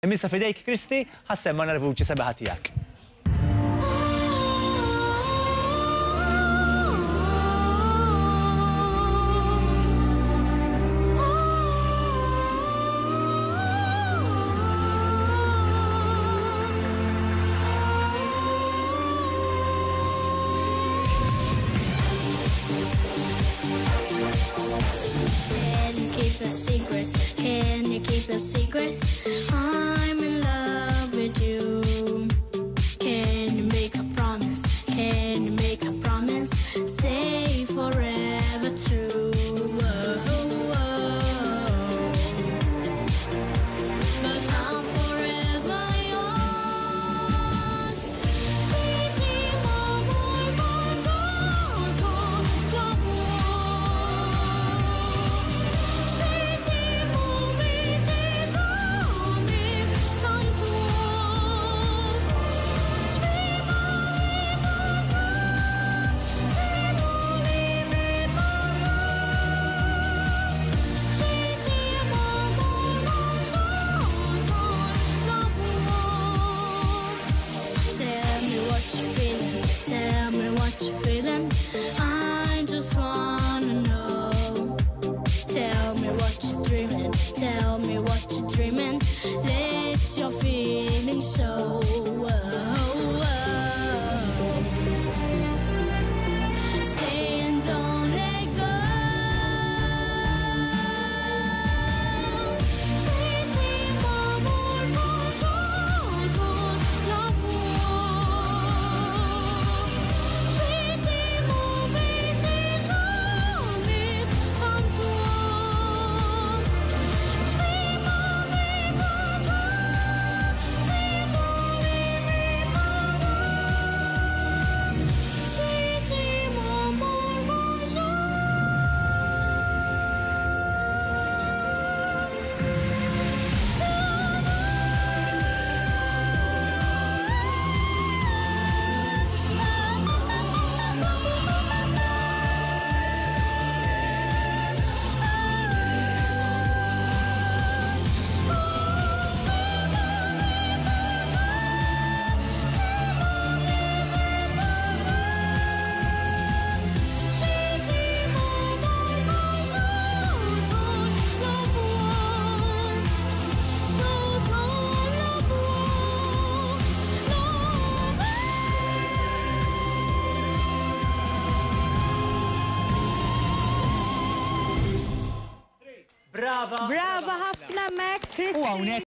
Imissa fidejk Kristi, ħassemma l-vuċi sabiħa tiegħek. Can you keep a secret? I'm in love with you. Can you make a promise? Can you make a promise? Stay forever true. But I'm forever yours. Tell me what you're feeling. I just wanna know. Tell me what you're dreaming. Tell me what you're dreaming. Let your feelings show. Stay and don't let go. Brava! Brava ħafna Mac Kristi.